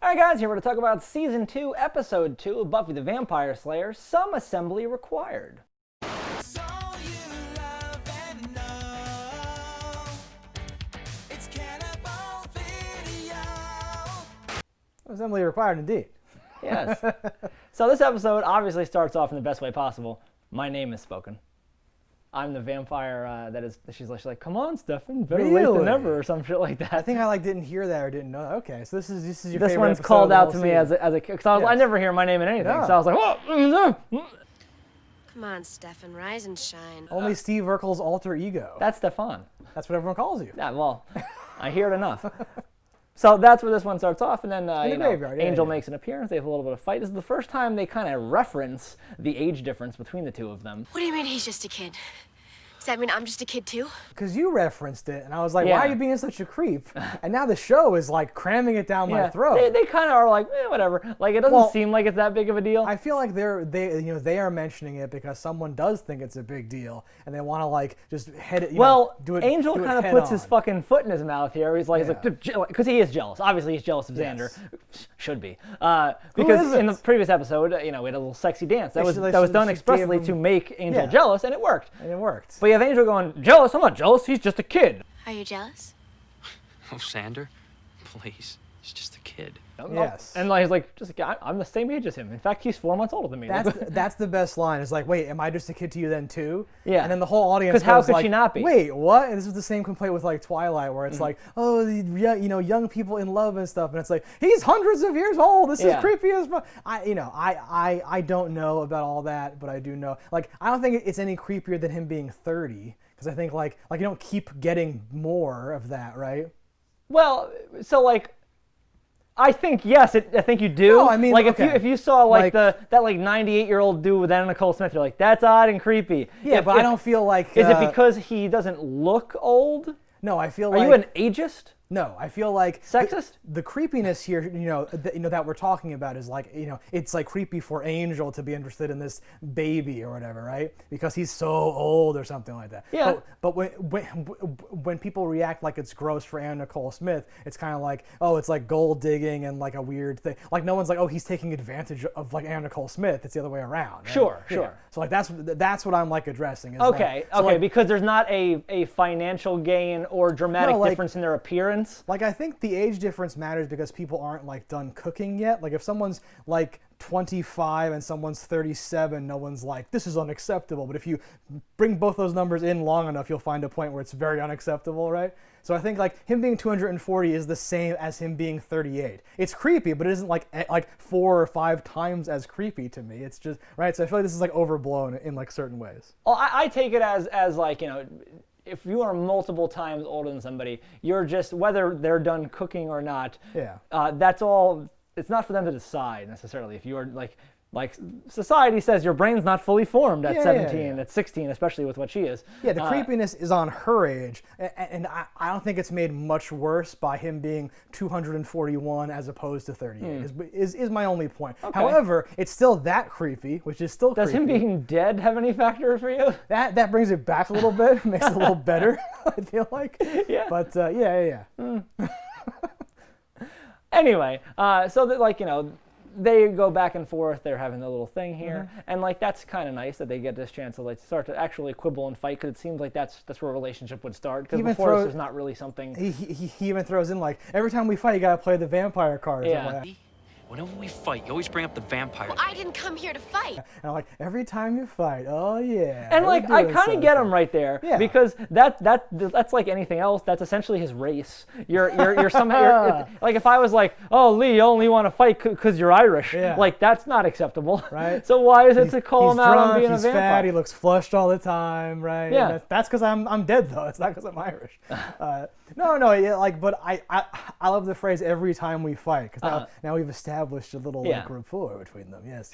Alright guys, here we're going to talk about Season 2, Episode 2 of Buffy the Vampire Slayer, Some Assembly Required. Assembly required indeed. Yes. So this episode obviously starts off in the best way possible. My name is spoken. I'm the vampire she's like, come on, Stefan, better late than never, or some shit like that. I think I didn't hear that or didn't know that. Okay, so this is your favorite This one's episode called of the out whole to me season. as a kid, because I never hear my name in anything, No. so I was like, whoa! Come on, Stefan, rise and shine. Only Steve Urkel's alter ego. That's Stefan. That's what everyone calls you. Yeah, well, I hear it enough. So that's where this one starts off, and then graveyard, Angel makes an appearance. They have a little bit of fight. This is the first time they kind of reference the age difference between the two of them. What do you mean he's just a kid? Does that mean I'm just a kid too? Because you referenced it, and I was like, Yeah. why are you being such a creep? And now the show is like cramming it down my throat. They kind of are like, whatever. Like, it doesn't seem like it's that big of a deal. I feel like they are mentioning it because someone does think it's a big deal, and they want to like just head it. Do it. Angel kind of puts his fucking foot in his mouth here. He's like, Yeah. because he is jealous. Obviously, he's jealous of Xander. Yes. Should be. Because isn't? in the previous episode, we had a little sexy dance that was done she expressly gave to him- make Angel Yeah. jealous, and it worked. And it worked. But you have Angel going, jealous? I'm not jealous. He's just a kid. Are you jealous? Oh, Xander, please. He's just a kid. Yes. And like, he's like, just a kid. I'm the same age as him. In fact, he's 4 months older than me. That's the best line. It's like, wait, am I just a kid to you then too? Yeah. And then the whole audience 'Cause how goes could like, she not be? Wait, what? And this is the same complaint with like Twilight, where it's like, oh, young people in love and stuff, and it's like, he's hundreds of years old. This is creepy as fuck. I don't know about all that, but I do know. Like, I don't think it's any creepier than him being 30, because I think like you don't keep getting more of that, right? Well, so like, I think yes. I think you do. No, I mean, like okay. if you saw like that 98-year-old dude with Anna Nicole Smith, you're like, that's odd and creepy. Yeah, but I don't feel like. Is it because he doesn't look old? No, I feel Are like. you an ageist? No, I feel like Sexist? The creepiness here, that we're talking about is like, it's like creepy for Angel to be interested in this baby or whatever, right? Because he's so old or something like that. Yeah. But when people react like it's gross for Anna Nicole Smith, it's kind of like, oh, it's like gold digging and like a weird thing. Like no one's like, oh, he's taking advantage of like Anna Nicole Smith. It's the other way around. Right? Sure. So like that's what I'm like addressing. Is Okay, like, because there's not a financial gain or dramatic difference in their appearance. Like, I think the age difference matters because people aren't, like, done cooking yet. Like, if someone's, like, 25 and someone's 37, no one's like, this is unacceptable. But if you bring both those numbers in long enough, you'll find a point where it's very unacceptable, right? So I think, like, him being 240 is the same as him being 38. It's creepy, but it isn't, like 4 or 5 times as creepy to me. It's just, right? So I feel like this is, like, overblown in, like, certain ways. Well, I take it as like, if you are multiple times older than somebody, you're just, whether they're done cooking or not, that's all, it's not for them to decide necessarily. If you're like society says your brain's not fully formed at 17, at 16, especially with what she is. Yeah, the creepiness is on her age, and I don't think it's made much worse by him being 241 as opposed to 38, is my only point. Okay. However, it's still that creepy, which is still Does creepy. him being dead have any factor for you? That brings it back a little bit, makes it a little better, I feel like. Yeah. But, Anyway, so that they go back and forth. They're having a little thing here, and like that's kind of nice that they get this chance to like start to actually quibble and fight, because it seems like that's where a relationship would start. Because before this is not really something. He even throws in like, every time we fight, you gotta play the vampire card. Yeah. Whenever we fight, you always bring up the vampire. Well, I didn't come here to fight. And I'm like, every time you fight, oh yeah. And like I kind of get him right there, Yeah. because that's like anything else. That's essentially his race. You're somehow like, if I was like, oh Lee, you only want to fight because you're Irish, like that's not acceptable. Right. So why is it to call him out on being he's a vampire? fat, he looks flushed all the time, right? Yeah. And that's because I'm dead though. It's not because I'm Irish. But I love the phrase every time we fight, because now we've established a little like, rapport between them. Yes.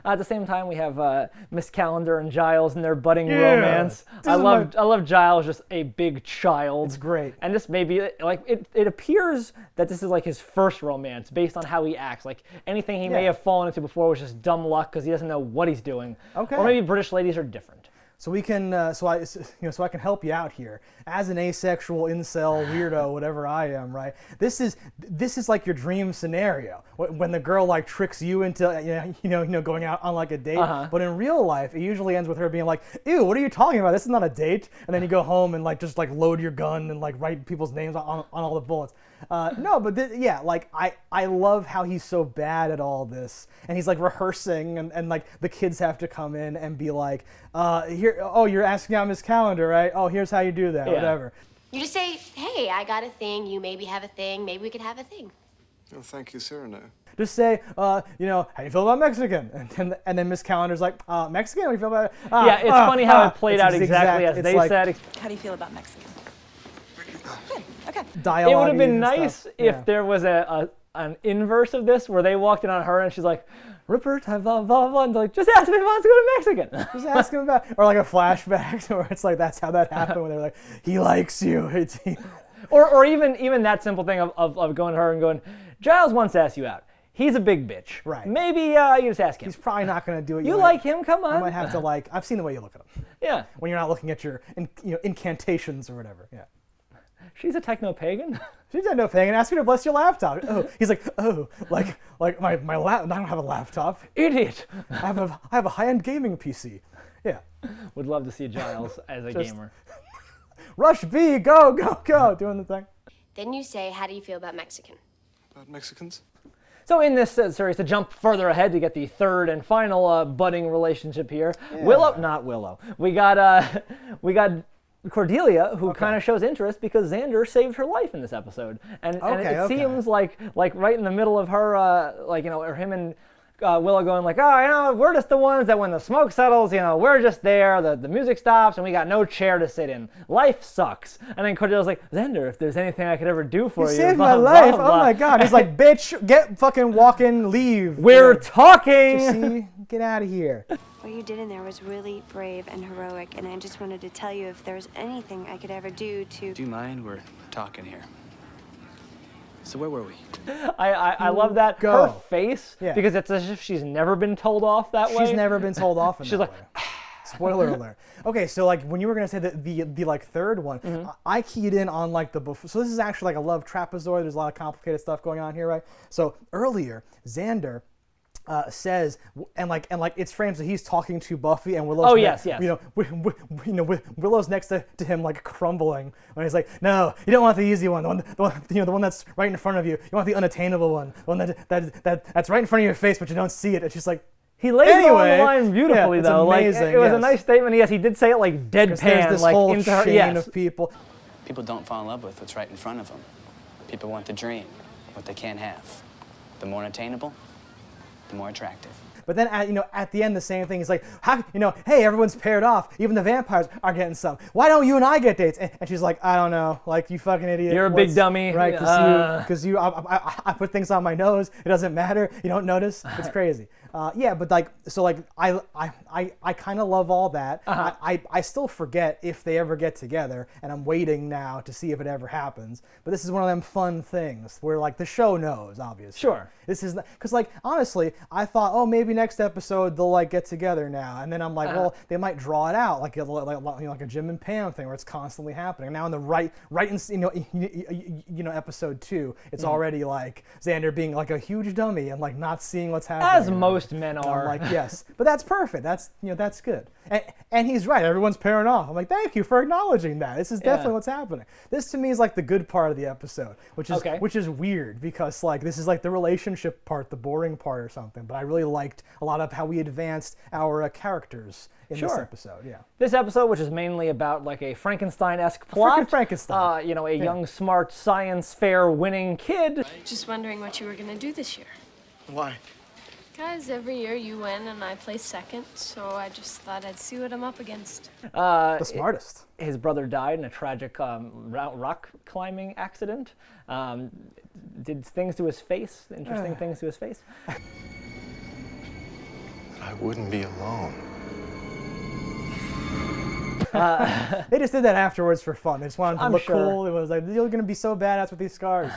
At the same time, we have Miss Calendar and Giles and their budding romance. I love Giles, just a big child. It's great. And this may be like it appears that this is like his first romance based on how he acts. Like anything he may have fallen into before was just dumb luck because he doesn't know what he's doing. Okay. Or maybe British ladies are different. So we can, so I can help you out here as an asexual incel weirdo, whatever I am, right? This is like your dream scenario when the girl like tricks you into, going out on like a date. But in real life, it usually ends with her being like, "Ew, what are you talking about? This is not a date." And then you go home and like just like load your gun and like write people's names on all the bullets. No, but like I love how he's so bad at all this, and he's like rehearsing, and like the kids have to come in and be like, here, oh, you're asking out Miss Calendar, right? Oh, here's how you do that, whatever. You just say, hey, I got a thing, you maybe have a thing, maybe we could have a thing. Oh, thank you, Cyrano. Just say, how do you feel about Mexican? And then Miss Calendar's like, Mexican? How do you feel about it? Yeah, it's funny how it played out exactly as they said. How do you feel about Mexican? Good. Okay. Dialogue. It would have been nice if there was an inverse of this where they walked in on her and she's like, Rupert, blah, blah, blah, and they're like, just ask him if he wants to go to Mexican. Just ask him about, or like a flashback where it's like, that's how that happened, when they're like, he likes you. Or even that simple thing of going to her and going, Giles wants to ask you out. He's a big bitch. Right. Maybe you just ask him. He's probably not going to do it. You like him? Come on. You might have to like, I've seen the way you look at him. Yeah. When you're not looking at your incantations or whatever. Yeah. She's a techno-pagan. She's a techno-pagan. Ask her to bless your laptop. Oh, he's like, oh, like my lap. I don't have a laptop. Idiot. I have a high-end gaming PC. Yeah. Would love to see Giles as a gamer. Rush B, go, doing the thing. Then you say, how do you feel about Mexican? About Mexicans? So in this series, to jump further ahead to get the third and final budding relationship here, Yeah. Willow. We got Cordelia, who kind of shows interest because Xander saved her life in this episode, and it seems like right in the middle of her, or him and Willow going like, oh, we're just the ones that when the smoke settles, we're just there, the music stops, and we got no chair to sit in. Life sucks. And then Cordelia's like, Xander, if there's anything I could ever do for you. You saved my life. Blah, blah. Oh my God. He's like, bitch, get fucking walking, leave. We're talking. See, get out of here. What you did in there was really brave and heroic, and I just wanted to tell you if there's anything I could ever do to... Do you mind? We're talking here. So where were we? I love that. Go. Her face, because it's as if she's never been told off that way. She's never been told off in she's that like, way. Spoiler alert. Okay, so like when you were gonna say the like third one, I keyed in on like the Buffy. So this is actually like a love trapezoid. There's a lot of complicated stuff going on here, right? So earlier, Xander says, and it's framed so he's talking to Buffy and Willow's. Oh yes. Willow's next to him like crumbling when he's like, no, you don't want the easy one, the one that's right in front of you. You want the unattainable one, the one that's right in front of your face, but you don't see it. And she's like, he lays on the line beautifully though. Amazing, like it was a nice statement. Yes, he did say it like deadpan, there's this like whole into her. chain of people. People don't fall in love with what's right in front of them. People want the dream, what they can't have. The more attainable, the more attractive. But then at the end, the same thing is like, hey, everyone's paired off. Even the vampires are getting some. Why don't you and I get dates? And she's like, I don't know. Like, you fucking idiot. You're a big dummy. Right, because I put things on my nose. It doesn't matter. You don't notice. It's crazy. But I kind of love all that. I still forget if they ever get together, and I'm waiting now to see if it ever happens. But this is one of them fun things where like the show knows, obviously. Sure. This is because like honestly, I thought, oh, maybe next episode they'll like get together now, and then I'm like, well, they might draw it out like a Jim and Pam thing where it's constantly happening. Now in the right in episode 2, it's already like Xander being like a huge dummy and like not seeing what's happening. As most men are. I'm like, yes, but that's perfect. That's that's good. And he's right. Everyone's pairing off. I'm like, thank you for acknowledging that. This is definitely what's happening. This to me is like the good part of the episode, which is weird because like this is like the relationship part, the boring part or something. But I really liked a lot of how we advanced our characters in this episode. Yeah. This episode, which is mainly about like a Frankenstein-esque plot. Frankenstein. A young, smart, science fair winning kid. Just wondering what you were gonna do this year. Why? Guys, every year you win and I place second, so I just thought I'd see what I'm up against. The smartest. His brother died in a tragic rock climbing accident. Did things to his face, interesting things to his face. I wouldn't be alone. They just did that afterwards for fun. They just wanted to look cool. It was like, you're going to be so badass with these scars.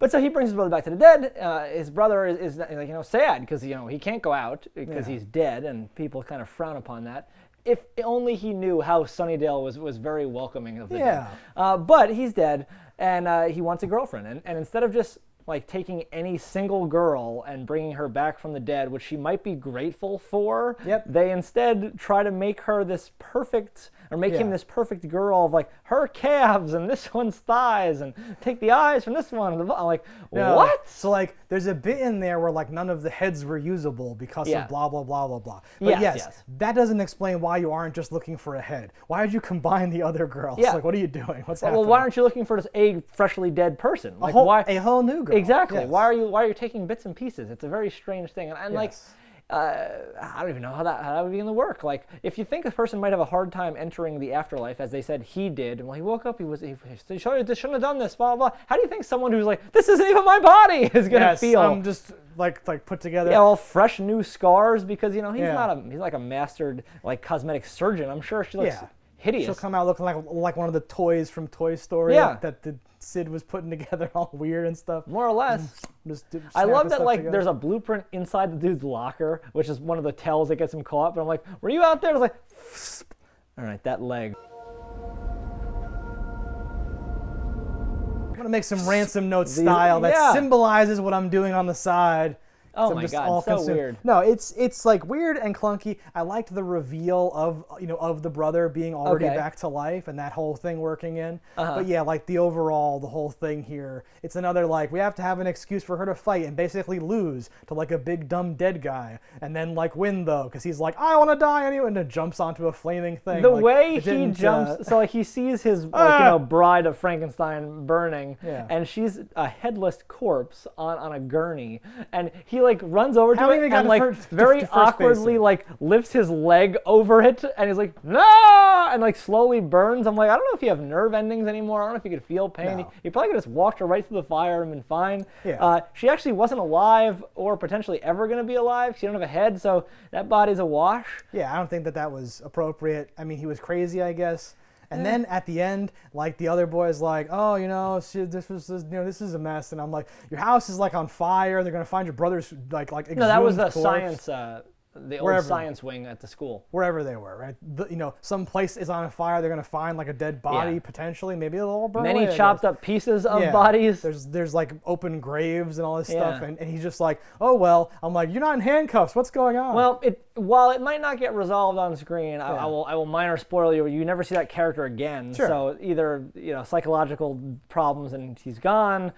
But so he brings his brother back to the dead. His brother is sad because he can't go out because he's dead, and people kind of frown upon that. if only he knew how Sunnydale was very welcoming of the Yeah. dead. But he's dead, and he wants a girlfriend. And instead of just like taking any single girl and bringing her back from the dead, which she might be grateful for, they instead try to make her this perfect, or make him this perfect girl of like her calves and this one's thighs, and take the eyes from this one. And I'm like, what? So like, there's a bit in there where like none of the heads were usable because of blah blah blah blah blah. But yes, that doesn't explain why you aren't just looking for a head. Why did you combine the other girls? Like, what are you doing? What's happening? Well, why aren't you looking for just a freshly dead person? Like, a whole new girl. Exactly. Why are you taking bits and pieces? It's a very strange thing, and like, I don't even know how that would begin to work. Like, if you think a person might have a hard time entering the afterlife, as they said he did, and when he woke up, he shouldn't have done this, blah blah. How do you think someone who's like, this isn't even my body, is gonna feel? I'm just like put together. Yeah, all fresh new scars, because he's he's like a mastered like cosmetic surgeon. I'm sure she looks hideous. She'll come out looking like one of the toys from Toy Story that the Sid was putting together, all weird and stuff. More or less. I love that like there's a blueprint inside the dude's locker, which is one of the tells that gets him caught. But I'm like, were you out there? I was like, all right, that leg. I'm gonna make some ransom note style that symbolizes what I'm doing on the side. Oh my god, so weird. No, it's like weird and clunky. I liked the reveal of the brother being already back to life and that whole thing working in. But yeah, like the whole thing here, it's another like we have to have an excuse for her to fight and basically lose to like a big dumb dead guy, and then like win though because he's like, I want to die anyway, and then jumps onto a flaming thing. The way he jumps, so like he sees his bride of Frankenstein burning, and she's a headless corpse on a gurney, and he like runs over to it and like very awkwardly like lifts his leg over it, and he's like, no, and like slowly burns. I'm like, I don't know if you have nerve endings anymore. I don't know if you could feel pain. No. He probably could just walked her right through the fire and been fine. She actually wasn't alive or potentially ever going to be alive. She don't have a head, so that body's a wash. Yeah, I don't think that was appropriate. I mean, he was crazy, I guess. And then at the end, like the other boy's like, oh, this is a mess. And I'm like, your house is like on fire. They're gonna find your brother's like exhumed No, that was the corpse. Science. The old science wing at the school. Wherever they were, right? Some place is on fire. They're gonna find like a dead body potentially. Maybe it'll all burn away. Many chopped up pieces of bodies. There's like open graves and all this stuff, and he's just like, oh well. I'm like, you're not in handcuffs. What's going on? Well, while it might not get resolved on screen, I will minor spoil you. You never see that character again. Sure. So either psychological problems and he's gone,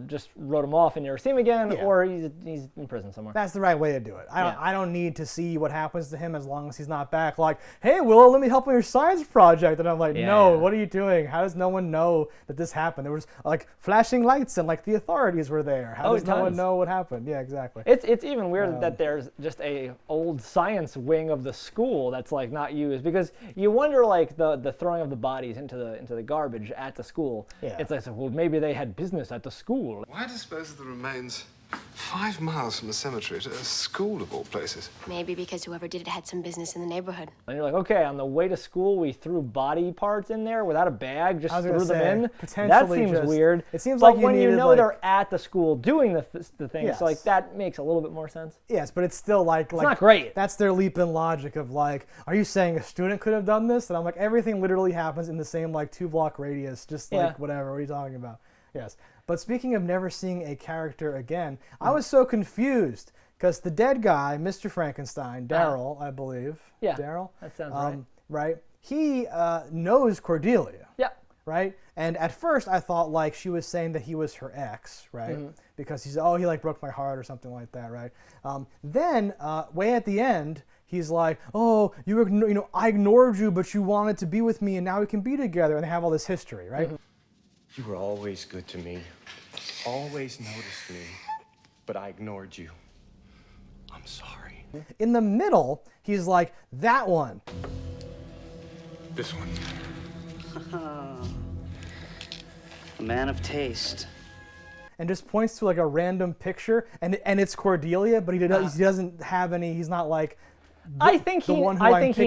just wrote him off and you never see him again, or he's in prison somewhere. That's the right way to do it. I don't need to see what happens to him as long as he's not back. Like, hey, Willow, let me help with your science project. And I'm like, no, what are you doing? How does no one know that this happened? There was like flashing lights and like the authorities were there. How does no one know what happened? Yeah, exactly. It's even weird that there's just a old science wing of the school that's like not used, because you wonder like the throwing of the bodies into the garbage at the school. Yeah. It's like, well, maybe they had business at the school. Why dispose of the remains 5 miles from the cemetery to a school of all places? Maybe because whoever did it had some business in the neighborhood. And you're like, okay, on the way to school, we threw body parts in there without a bag, just threw them in. That seems weird. It seems but like when you know they're at the school doing the thing, so like that makes a little bit more sense. Yes, but it's still like it's not great. That's their leap in logic of like, are you saying a student could have done this? And I'm like, everything literally happens in the same like 2-block radius, just like whatever. What are you talking about? Yes. But speaking of never seeing a character again, I was so confused because the dead guy, Mr. Frankenstein, Daryl, I believe. Yeah. Daryl. That sounds right. Right. He knows Cordelia. Yeah. Right. And at first I thought like she was saying that he was her ex, right? Because he like broke my heart or something like that, right? Then way at the end, he's like, oh, I ignored you, but you wanted to be with me, and now we can be together, and they have all this history, right? You were always good to me, always noticed me, but I ignored you. I'm sorry. In the middle, he's like, that one. This one. A man of taste. And just points to like a random picture, and it's Cordelia, but he doesn't have any. He's not like. I think he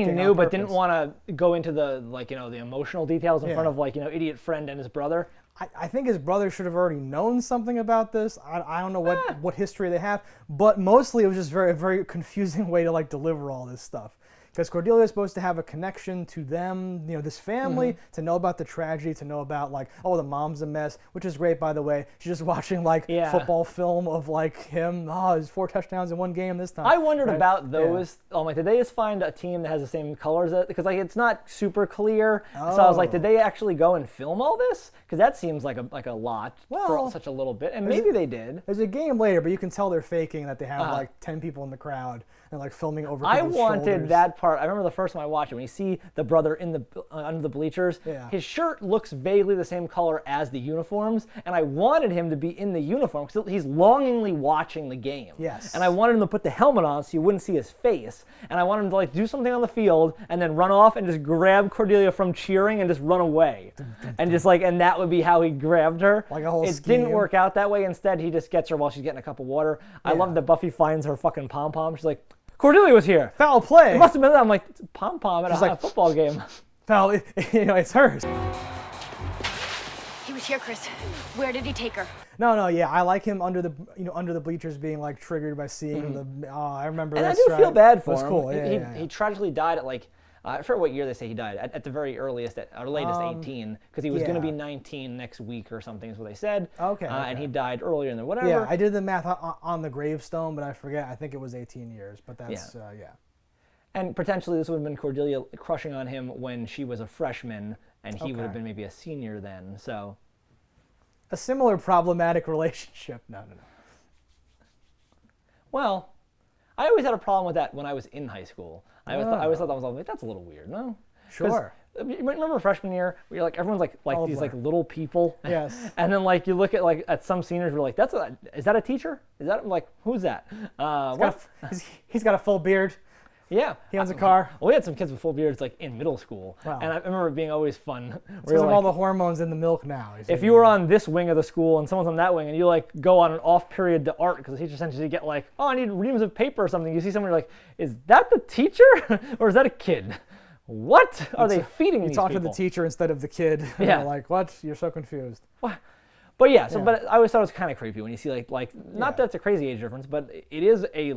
knew, but didn't want to go into the the emotional details in front of idiot friend and his brother. I think his brother should have already known something about this. I don't know what history they have, but mostly it was just very, very confusing way to like deliver all this stuff. because Cordelia's supposed to have a connection to them, this family, to know about the tragedy, to know about like, oh, the mom's a mess, which is great, by the way. She's just watching like football film of like him. Oh, there's 4 touchdowns in one game this time. I wondered about those. Yeah. Like, did they just find a team that has the same colors? Because like it's not super clear. Oh. So I was like, did they actually go and film all this? Because that seems like a lot for such a little bit. And maybe they did. There's a game later, but you can tell they're faking that they have like 10 people in the crowd and like filming over people's wanted shoulders. That part. I remember the first time I watched it, when you see the brother in the under the bleachers, his shirt looks vaguely the same color as the uniforms, and I wanted him to be in the uniform because he's longingly watching the game. Yes. And I wanted him to put the helmet on so you wouldn't see his face, and I wanted him to like do something on the field and then run off and just grab Cordelia from cheering and just run away, and just like, and that would be how he grabbed her. Like a whole It scheme. didn't work out that way. Instead, he just gets her while she's getting a cup of water. I love that Buffy finds her fucking pom-pom. She's like, Cordelia was here. Foul play. It must have been that. I'm like, pom-pom at a football game. Foul, it's hers. He was here, Chris. Where did he take her? No, I like him under the bleachers being like triggered by seeing the. Oh, I remember. And this, I do feel bad for him. It was cool. He tragically died at like. I forget what year they say he died. At the very earliest, or latest 18, because he was going to be 19 next week or something is what they said. Okay. And he died earlier than whatever. Yeah, I did the math on the gravestone, but I forget. I think it was 18 years, but that's And potentially this would have been Cordelia crushing on him when she was a freshman, and he would have been maybe a senior then. So. A similar problematic relationship. No. Well, I always had a problem with that when I was in high school. I always thought that was like, that's a little weird, no? Sure. Remember freshman year where you're like, everyone's like these like little people. Yes. And then like you look at some seniors, we're like, is that a teacher? Is that like, who's that? He's got a full beard. Yeah. He owns a car. Well, we had some kids with full beards like in middle school. Wow. And I remember it being always fun. Because of all the hormones in the milk now. If you were on this wing of the school and someone's on that wing and you like go on an off period to art because the teacher sends you to get like, oh, I need reams of paper or something. You see someone, you're like, is that the teacher or is that a kid? What are they feeding these people? You talk to the teacher instead of the kid. Yeah. You're like, what? You're so confused. What? But yeah, but I always thought it was kind of creepy when you see like not that it's a crazy age difference, but it is a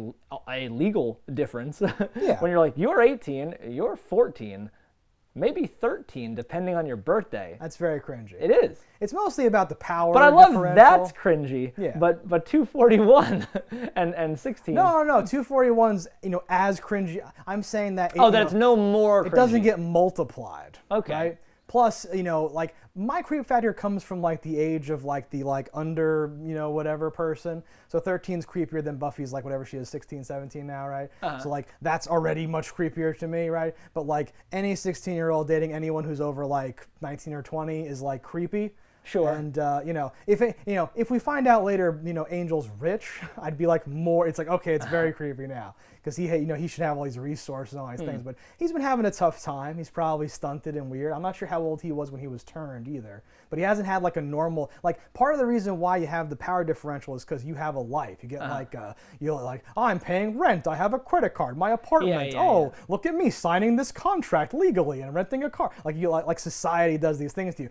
legal difference. Yeah. When you're like, you're 18, you're 14, maybe 13, depending on your birthday. That's very cringy. It is. It's mostly about the power. But I love differential. that's cringy. Yeah. But 241 and 16. No. 241's as cringy. I'm saying that. It's no more. Cringy. It doesn't get multiplied. Okay. Right? Plus, like my creep factor comes from like the age of like the like under, whatever person. So 13's creepier than Buffy's like whatever she is, 16, 17 now, right? Uh-huh. So like that's already much creepier to me, right? But like any 16-year-old dating anyone who's over like 19 or 20 is like creepy. Sure. And if we find out later, Angel's rich, I'd be like more. It's like okay, it's very creepy now because he should have all these resources and all these things. But he's been having a tough time. He's probably stunted and weird. I'm not sure how old he was when he was turned either. But he hasn't had like a normal part of the reason why you have the power differential is because you have a life. You get I'm paying rent. I have a credit card. My apartment. Look at me signing this contract legally and renting a car. Like society does these things to you.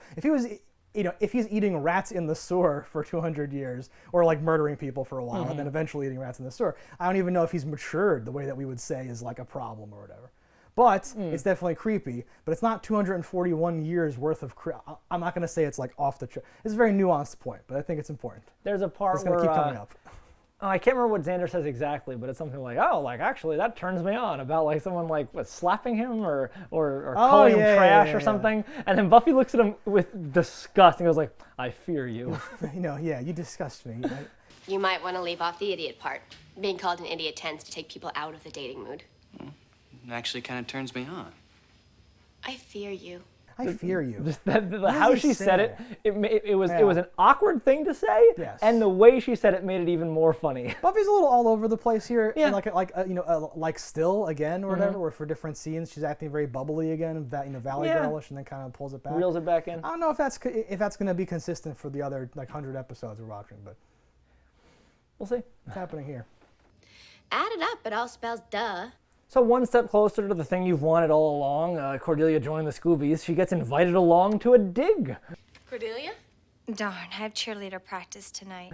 If he's eating rats in the sewer for 200 years, or like murdering people for a while, and then eventually eating rats in the sewer, I don't even know if he's matured the way that we would say is like a problem or whatever. But it's definitely creepy, but it's not 241 years worth of I'm not going to say it's like off the chart. It's a very nuanced point, but I think it's important. There's a part it's going to keep coming up. I can't remember what Xander says exactly, but it's something like, actually that turns me on about like someone like slapping him or calling him trash or something. And then Buffy looks at him with disgust and goes like, I fear you. You disgust me. Right? You might want to leave off the idiot part. Being called an idiot tends to take people out of the dating mood. It actually kind of turns me on. I fear you. I fear you. Just how she said it was an awkward thing to say, and the way she said it made it even more funny. Buffy's a little all over the place here, and like still again or whatever. Where for different scenes she's acting very bubbly again, Valley Girlish, and then kind of pulls it back, reels it back in. I don't know if that's going to be consistent for the other 100 episodes we're watching, but we'll see. What's happening here? Add it up, it all spells duh. So one step closer to the thing you've wanted all along, Cordelia joining the Scoobies. She gets invited along to a dig. Cordelia? Darn, I have cheerleader practice tonight.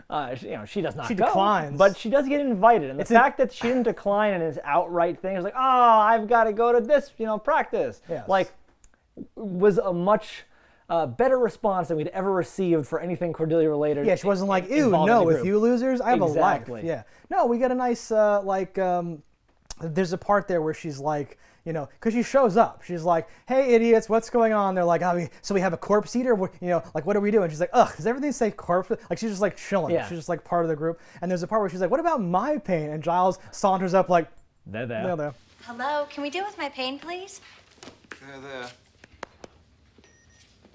She does not She go, declines. but she does get invited. And the fact that she didn't decline and is outright thing is like, oh, I've got to go to this, practice. Yes. Like, was a much better response than we'd ever received for anything Cordelia related. Yeah, she wasn't like, ew, no, with you losers, I have a life. Yeah. No, we get a nice, there's a part there where she's like, because she shows up. She's like, hey, idiots, what's going on? They're like, so we have a corpse eater? What are we doing? She's like, ugh, does everything say corpse? Like, she's just like chilling. Yeah. She's just like part of the group. And there's a part where she's like, what about my pain? And Giles saunters up like, there. Hello, can we deal with my pain, please? There.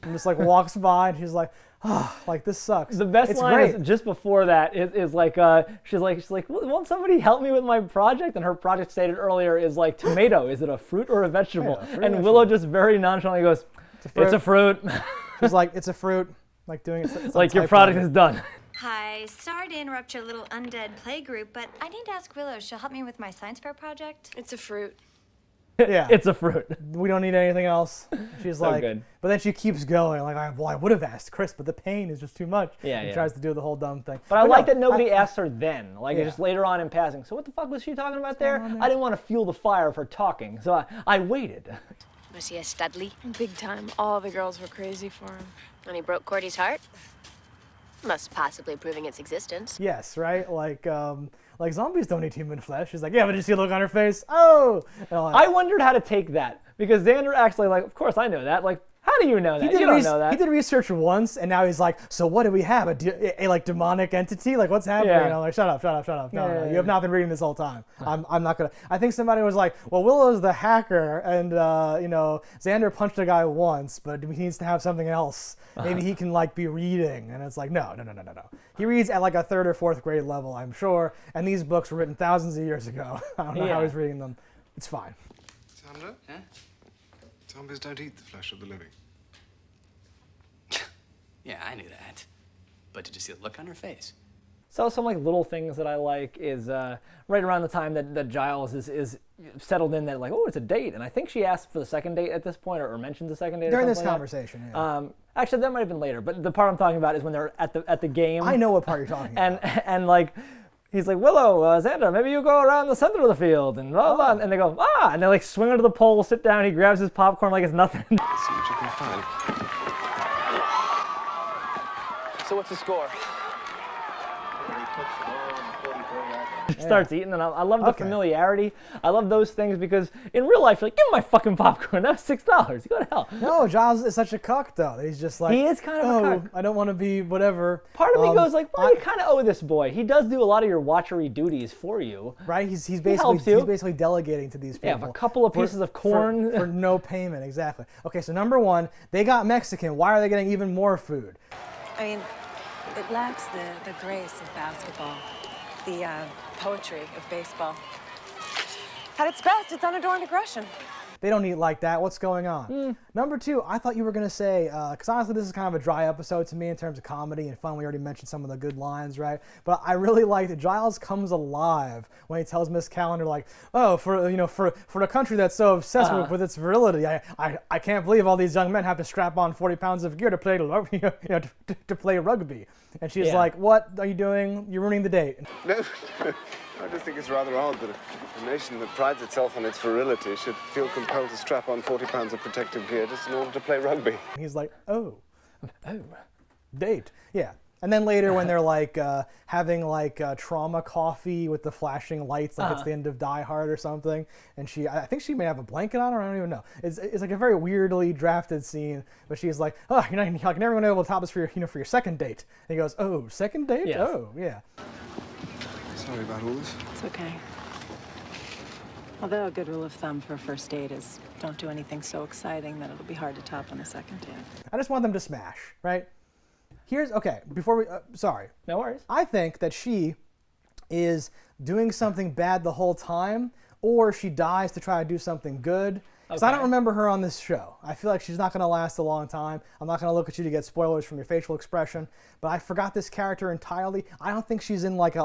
And just like walks by and she's like, oh, like this sucks. The best line is just before that is like, she's like, won't somebody help me with my project? And her project stated earlier is like, tomato, is it a fruit or a vegetable? And Willow just very nonchalantly goes, it's a fruit. She's like, it's a fruit, like doing it. Like your product is done. Hi, sorry to interrupt your little undead play group, but I need to ask Willow, she'll help me with my science fair project? It's a fruit. Yeah. It's a fruit. We don't need anything else. She's so like, good. But then she keeps going. Like, I would have asked Chris, but the pain is just too much. Yeah, She tries to do the whole dumb thing. But I like that nobody asked her then. Like, just later on in passing. So what the fuck was she talking about there? I didn't want to fuel the fire of her talking, so I waited. Was he a Studley? Big time. All the girls were crazy for him. And he broke Cordy's heart? Most possibly proving its existence. Yes, right? Like zombies don't eat human flesh. She's like, yeah, but did you see the look on her face? Oh! I wondered how to take that. Because Xander actually, like, of course I know that. Like, how do you know that? You don't know that. He did research once, and now he's like, so what do we have? A like demonic entity? Like, what's happening? Yeah. And I'm like, shut up. No, you have not been reading this whole time. I'm not gonna. I think somebody was like, well, Willow's the hacker, and Xander punched a guy once, but he needs to have something else. Maybe he can like be reading, and it's like, no. He reads at like a 3rd or 4th grade level, I'm sure, and these books were written thousands of years ago. I don't know how he's reading them. It's fine. Xander? Huh? Zombies don't eat the flesh of the living. Yeah, I knew that. But did you see the look on her face? So some like little things that I like is right around the time that Giles is settled in that like, oh, it's a date. And I think she asked for the second date at this point or mentions the second date during this like conversation. Yeah. Actually, that might have been later. But the part I'm talking about is when they're at the game. I know what part you're talking about. And like, he's like, Willow, Xander, maybe you go around the center of the field and blah, blah, and they go, and they like swing under the pole, sit down, he grabs his popcorn like it's nothing. Let's see what you can find. So what's the score? Starts eating, and I love the familiarity. I love those things because in real life, you're like, give me my fucking popcorn. That's $6. Go to hell. No, Giles is such a cuck, though. He's just like, he is kind of a cuck. I don't want to be whatever. Part of me goes like, well, you kind of owe this boy. He does do a lot of your watchery duties for you. Right? He's basically delegating to these people. Yeah, a couple of pieces of corn. For no payment, exactly. Okay, so number 1, they got Mexican. Why are they getting even more food? I mean, it lacks the grace of basketball, the poetry of baseball. At its best, it's unadorned aggression. They don't eat like that. What's going on? Number 2, I thought you were going to say, because honestly, this is kind of a dry episode to me in terms of comedy and fun. We already mentioned some of the good lines, right? But I really liked that Giles comes alive when he tells Miss Calendar, like, oh, for a country that's so obsessed with its virility, I can't believe all these young men have to strap on 40 pounds of gear to play to play rugby. And she's like, what are you doing? You're ruining the date. No, I just think it's rather odd that a nation that prides itself on its virility should feel compelled to strap on 40 pounds of protective gear just in order to play rugby. And he's like, oh, date. Yeah. And then later when they're like having like trauma coffee with the flashing lights, like it's the end of Die Hard or something, and I think she may have a blanket on her, I don't even know. It's like a very weirdly drafted scene, but she's like, oh, you're never going to be able to top this for your second date. And he goes, oh, second date? Yes. Oh, yeah. Sorry about all this. It's okay. Although a good rule of thumb for a first date is don't do anything so exciting that it'll be hard to top on the second date. I just want them to smash, right? Before we, sorry. No worries. I think that she is doing something bad the whole time, or she dies to try to do something good. Because I don't remember her on this show. I feel like she's not going to last a long time. I'm not going to look at you to get spoilers from your facial expression, but I forgot this character entirely. I don't think she's in like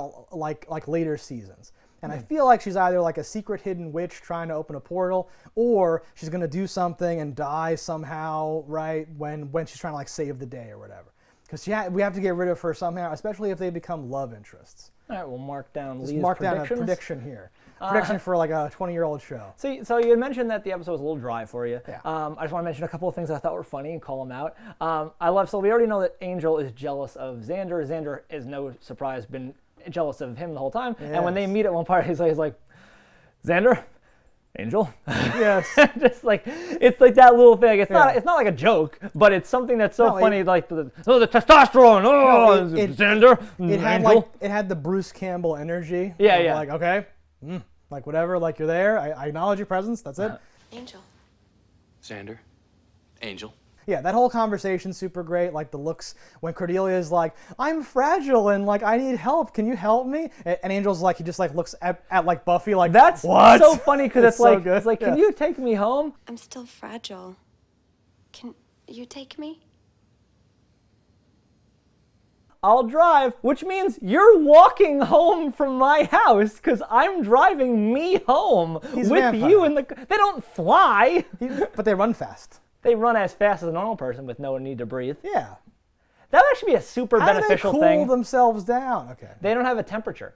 later seasons. And I feel like she's either like a secret hidden witch trying to open a portal, or she's going to do something and die somehow, right, when she's trying to like save the day or whatever. Because we have to get rid of her somehow, especially if they become love interests. All right, we'll mark down Just Leah's mark predictions. down a prediction here. Prediction for like a 20-year-old show. So you had mentioned that the episode was a little dry for you. Yeah. I just want to mention a couple of things that I thought were funny and call them out. So we already know that Angel is jealous of Xander. Xander is no surprise been jealous of him the whole time. Yes. And when they meet at one part, he's like, Xander, Angel. Yes. Just like it's like that little thing. It's not like a joke, but it's something that's so funny. Like the testosterone. Xander. It had the Bruce Campbell energy. Yeah. Like okay, like whatever. Like you're there. I acknowledge your presence. That's it. Angel. Xander. Angel. Yeah, that whole conversation's super great. Like the looks when Cordelia's like, "I'm fragile and like I need help. Can you help me?" And Angel's like, he just like looks at like Buffy like, that's what? So funny because it's so like good. it's like, can you take me home? I'm still fragile. Can you take me? I'll drive, which means you're walking home from my house because I'm driving me home with you in the. They don't fly, but they run fast. They run as fast as a normal person with no need to breathe. Yeah. That would actually be a super beneficial thing. How do they cool cool themselves down? Okay. They don't have a temperature.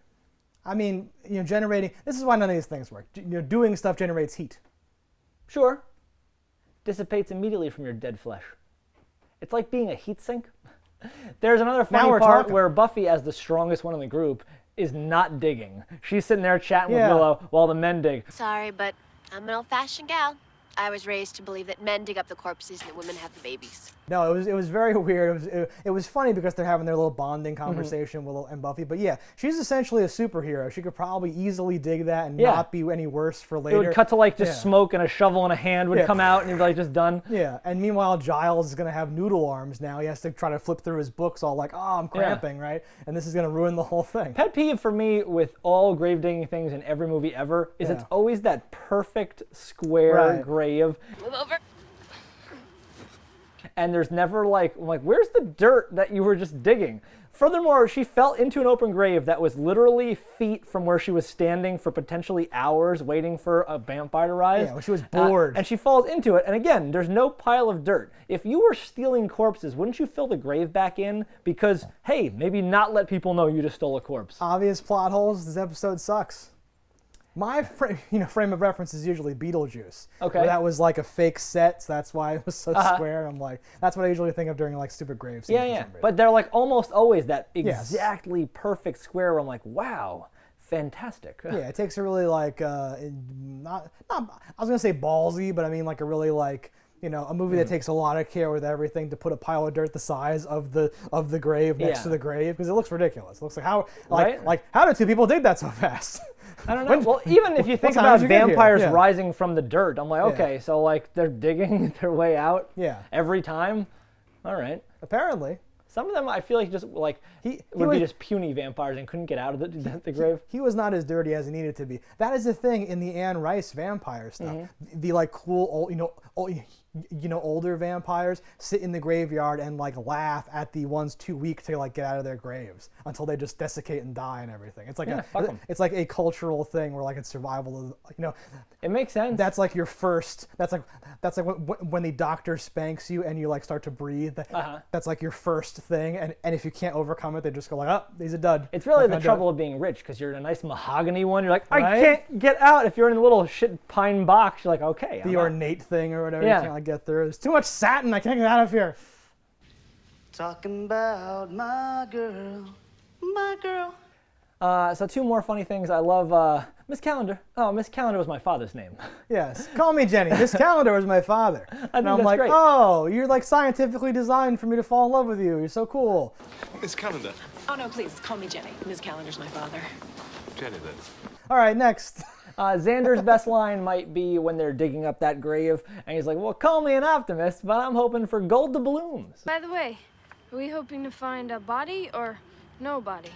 I mean, generating. This is why none of these things work. Doing stuff generates heat. Sure. Dissipates immediately from your dead flesh. It's like being a heat sink. There's another funny part where Buffy, as the strongest one in the group, is not digging. She's sitting there chatting with Willow while the men dig. Sorry, but I'm an old-fashioned gal. I was raised to believe that men dig up the corpses and that women have the babies. No, it was very weird. It was funny because they're having their little bonding conversation, Willow and Buffy. But yeah, she's essentially a superhero. She could probably easily dig that and not be any worse for later. It would cut to like just smoke and a shovel in a hand would come out and you'd be like just done. Yeah, and meanwhile Giles is gonna have noodle arms now. He has to try to flip through his books all like, oh, I'm cramping, right? And this is gonna ruin the whole thing. Pet peeve for me with all grave digging things in every movie ever is it's always that perfect square grave. Move over. And there's never like, where's the dirt that you were just digging? Furthermore, she fell into an open grave that was literally feet from where she was standing for potentially hours waiting for a vampire to rise. Yeah, well, she was bored. And she falls into it. And again, there's no pile of dirt. If you were stealing corpses, wouldn't you fill the grave back in? Because, hey, maybe not let people know you just stole a corpse. Obvious plot holes. This episode sucks. My frame of reference is usually Beetlejuice. Okay. Where that was like a fake set, so that's why it was so square. I'm like, that's what I usually think of during like stupid grave scenes. Yeah. But they're like almost always that exactly perfect square where I'm like, wow, fantastic. Yeah, it takes a really like, not I was gonna say ballsy, but I mean like a really like, a movie that takes a lot of care with everything to put a pile of dirt the size of the grave next to the grave because it looks ridiculous. It looks like how did two people dig that so fast? I don't know. Well, even if you think about vampires rising from the dirt, I'm like, okay, so like they're digging their way out every time. All right. Apparently. Some of them I feel like just like would be just puny vampires and couldn't get out of the grave. He was not as dirty as he needed to be. That is the thing in the Anne Rice vampire stuff. The like cool older vampires sit in the graveyard and like laugh at the ones too weak to like get out of their graves until they just desiccate and die and everything. It's like it's like a cultural thing where like it's survival of, It makes sense. That's like your first. That's like when the doctor spanks you and you like start to breathe. That's like your first thing, and if you can't overcome it, they just go like, oh, he's a dud. It's really the trouble of being rich because you're in a nice mahogany one. You're like, I can't get out. If you're in a little shit pine box, you're like, okay. The ornate thing or whatever. You can't like get through. There's too much satin. I can't get out of here. Talking about my girl, my girl. So two more funny things. I love Miss Calendar. Oh, Miss Calendar was my father's name. Yes. Call me Jenny. Miss Calendar was my father. And I'm like, great. Oh, you're like scientifically designed for me to fall in love with you. You're so cool. Miss Calendar. Oh, no, please, call me Jenny. Ms. Calendar's my father. Jenny, then. All right, next. Xander's best line might be when they're digging up that grave, and he's like, well, call me an optimist, but I'm hoping for gold doubloons. By the way, are we hoping to find a body or no body?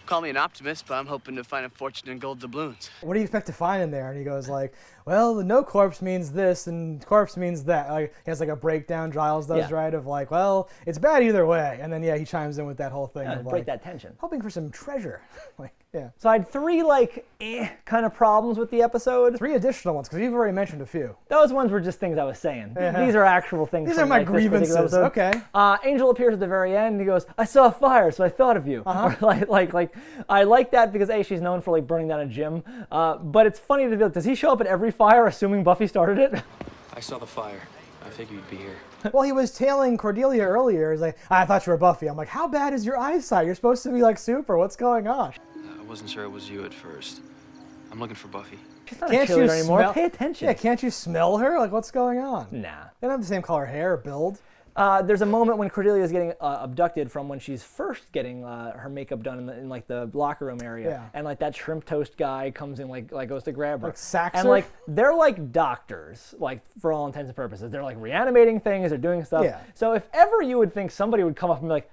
Call me an optimist, but I'm hoping to find a fortune in gold doubloons. What do you expect to find in there? And he goes like, well, the no corpse means this and corpse means that. Like he has like a breakdown Giles does, right? Of like, well, it's bad either way. And then he chimes in with that whole thing of break that tension. Hoping for some treasure. Like Yeah. So I had 3 like kind of problems with the episode. 3 additional ones, because you've already mentioned a few. Those ones were just things I was saying. Yeah. These are actual things. These from, are my like, this particular grievances. episode. Okay. Angel appears at the very end. And he goes, "I saw a fire, so I thought of you." Or like I like that because she's known for like burning down a gym. But it's funny to be like, does he show up at every fire, assuming Buffy started it? I saw the fire. I figured you'd be here. Well, he was tailing Cordelia earlier. He's like, I thought you were Buffy. I'm like, how bad is your eyesight? You're supposed to be like super. What's going on? I wasn't sure it was you at first. I'm looking for Buffy. She's not a cheerleader anymore. Pay attention. Yeah, can't you smell her? Like, what's going on? Nah. They don't have the same color hair or build. There's a moment when Cordelia is getting abducted from when she's first getting her makeup done in like the locker room area, Yeah. and like that shrimp toast guy comes in like goes to grab her, Like sacks and her? like they're like doctors, like for all intents and purposes, they're like reanimating things, they're doing stuff. Yeah. So if ever you would think somebody would come up and be like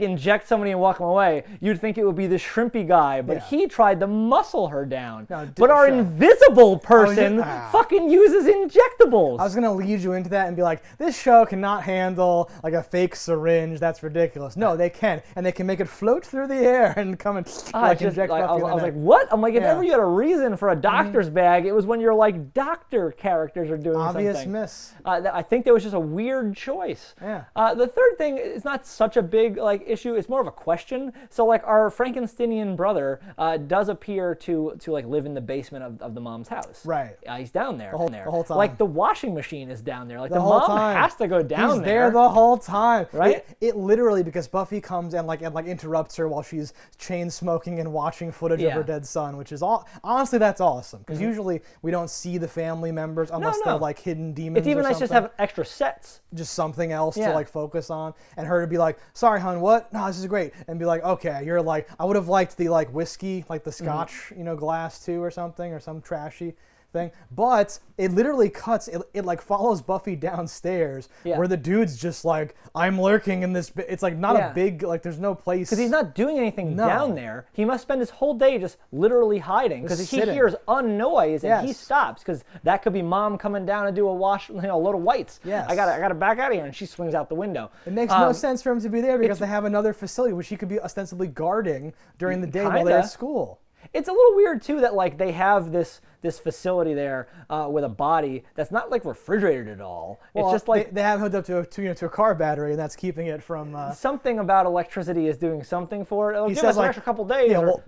inject somebody and walk them away, you'd think it would be the shrimpy guy, but Yeah. he tried to muscle her down. No, but our sure. invisible person fucking uses injectables. I was gonna lead you into that and be like, this show cannot handle like a fake syringe. That's ridiculous. No, they can, and they can make it float through the air and come and inject Buffy. I was like, what? I'm like, if Yeah. ever you had a reason for a doctor's bag, it was when your like doctor characters are doing Obvious something. miss. I think that was just a weird choice. Yeah. The third thing is not such a big like issue. It's more of a question. So like our Frankensteinian brother does appear to like live in the basement of the mom's house. Right. He's down there. The whole time. Like the washing machine is down there. Like the whole mom time. has to go down He's there the whole time. Right? It literally, because Buffy comes and like interrupts her while she's chain smoking and watching footage of her dead son, which is honestly that's awesome. Because usually we don't see the family members unless they're like hidden demons. It's even or nice just to something. have extra sets. Just something else Yeah. to like focus on, and her to be like, sorry hon, what? No, this is great. And be like, okay, you're like, I would have liked the like whiskey, like the scotch, glass too, or something, or some trashy thing. But it literally cuts, it like follows Buffy downstairs where the dude's just like, I'm lurking in this, it's like not a big, like there's no place. Because he's not doing anything down there. He must spend his whole day just literally hiding because he sitting. hears unnoise and he Yes. stops because that could be mom coming down to do a wash, a load of whites. Yes. I gotta back out of here, and she swings out the window. It makes no sense for him to be there because they have another facility which he could be ostensibly guarding during the day while they're at school. It's a little weird too that like they have this facility there with a body that's not like refrigerated at all. Well, it's just like they have hooked up to a car battery, and that's keeping it from. something about electricity is doing something for it. It'll He give says us an like, extra couple days. Yeah, or-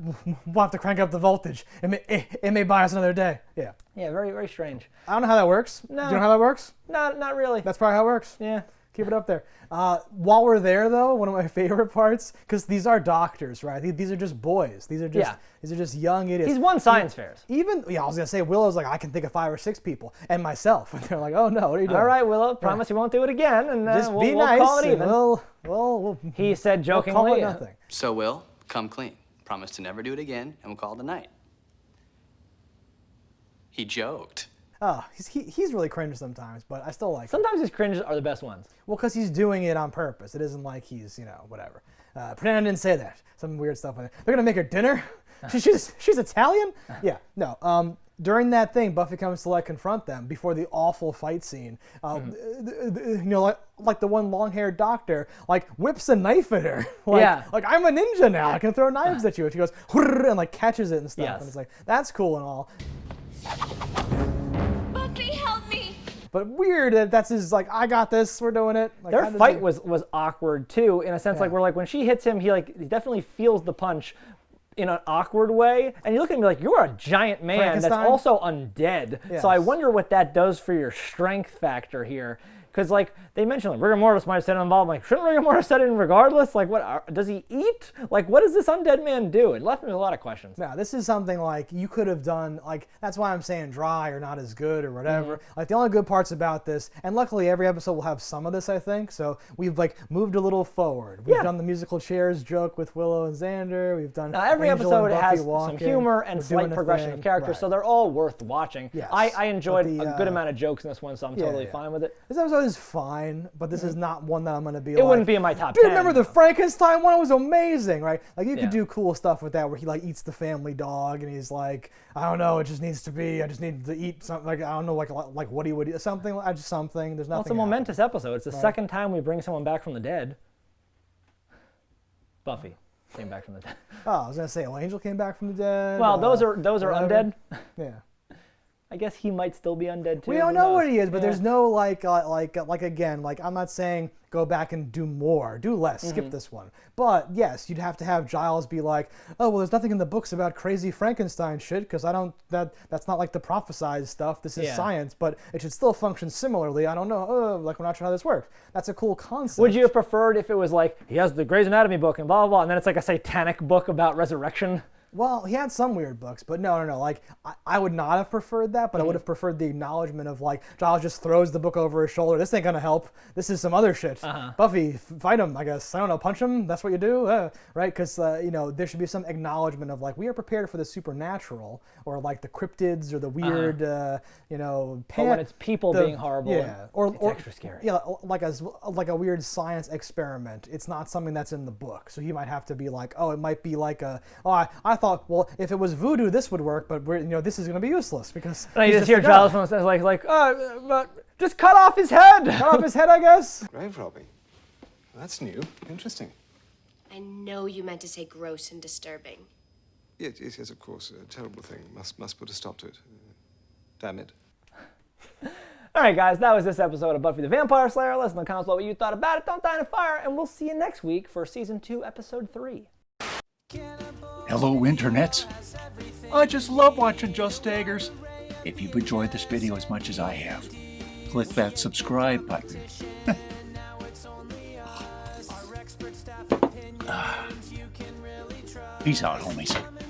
we'll have to crank up the voltage. It may buy us another day. Yeah. Yeah, very very strange. I don't know how that works. No. Do you know how that works? No, not really. That's probably how it works. Yeah. Keep it up there. While we're there, though, one of my favorite parts, because these are doctors, right? These are just boys. These are just young idiots. He's won science fairs. I was gonna say Willow's like, I can think of 5 or 6 people, and myself. And they're like, oh no, what are you doing? All right, Willow, promise you won't do it again, and Just we'll be nice. call it and even. We'll He said we'll jokingly. call it nothing. So, Will, come clean. Promise to never do it again, and we'll call it a night. He joked. Oh, he's really cringe sometimes, but I still like him. Sometimes his cringes are the best ones. Well, because he's doing it on purpose. It isn't like he's, whatever. Pretend I didn't say that. Some weird stuff like that. They're going to make her dinner? She's Italian? Yeah, no. During that thing, Buffy comes to like confront them before the awful fight scene. Like the one long-haired doctor, like whips a knife at her. Like I'm a ninja now. I can throw knives at you. And she goes, and like catches it and stuff. Yes. And it's like, that's cool and all. Buffy, help me! But weird that that's his, like, I got this, we're doing it. Like, Their fight was awkward too, in a sense, like where like when she hits him, he definitely feels the punch in an awkward way, and you look at me like, you're a giant man that's also undead. Yes. So I wonder what that does for your strength factor here. Because like they mentioned, like rigor mortis might have set him involved. I'm like, shouldn't rigor mortis set in regardless? Like, what does he eat? Like, what does this undead man do? It left me with a lot of questions. No, this is something like you could have done. Like that's why I'm saying dry or not as good or whatever. Like the only good parts about this, and luckily every episode will have some of this, I think. So we've like moved a little forward. We've done the musical chairs joke with Willow and Xander. We've done every Angel episode and has Buffy walking. some humor and We're slight doing a progression of thing. characters, so they're all worth watching. Yes. I enjoyed But a good amount of jokes in this one, so I'm totally fine with it. This episode is fine, but this is not one that I'm going to be It wouldn't be in my top Dude, 10. remember the Frankenstein one? It was amazing, right? Like you Yeah. could do cool stuff with that where he like eats the family dog and he's like, I don't know, it just needs to be, I just need to eat something, like, I don't know, like what he would eat, something, just something, there's nothing. Well, it's a momentous episode. It's the second time we bring someone back from the dead. Buffy. came back from the dead. Oh, I was gonna say, Angel came back from the dead. Well, those are undead. Yeah. I guess he might still be undead too. We don't know what he is, but there's no like again, like I'm not saying go back and do more, do less, skip this one. But yes, you'd have to have Giles be like, oh well, there's nothing in the books about crazy Frankenstein shit because that's not like the prophesized stuff. This is science, but it should still function similarly. I don't know, like we're not sure how this works. That's a cool concept. Would you have preferred if it was like he has the Grey's Anatomy book and blah blah blah, and then it's like a satanic book about resurrection? Well, he had some weird books, but no. Like, I would not have preferred that, but I would have preferred the acknowledgement of, like, Giles just throws the book over his shoulder. This ain't gonna help. This is some other shit. Buffy, fight him, I guess. I don't know, punch him? That's what you do? Right? Because, there should be some acknowledgement of, like, we are prepared for the supernatural, or, like, the cryptids, or the weird, but when it's people being horrible, it's extra scary. Yeah, like a weird science experiment. It's not something that's in the book. So he might have to be like, oh, it might be like I thought, well, if it was voodoo, this would work, but this is going to be useless because. And you just hear Giles says but just cut off his head. Cut off his head, I guess. Grave robbing. That's new. Interesting. I know you meant to say gross and disturbing. Yes, of course. A terrible thing. Must put a stop to it. Damn it. All right, guys, that was this episode of Buffy the Vampire Slayer. Let us know in the comments what you thought about it. Don't die in a fire, and we'll see you next week for Season 2, Episode 3. Hello, internets. I just love watching JustDaggers. If you've enjoyed this video as much as I have, click that subscribe button. Peace out, homies.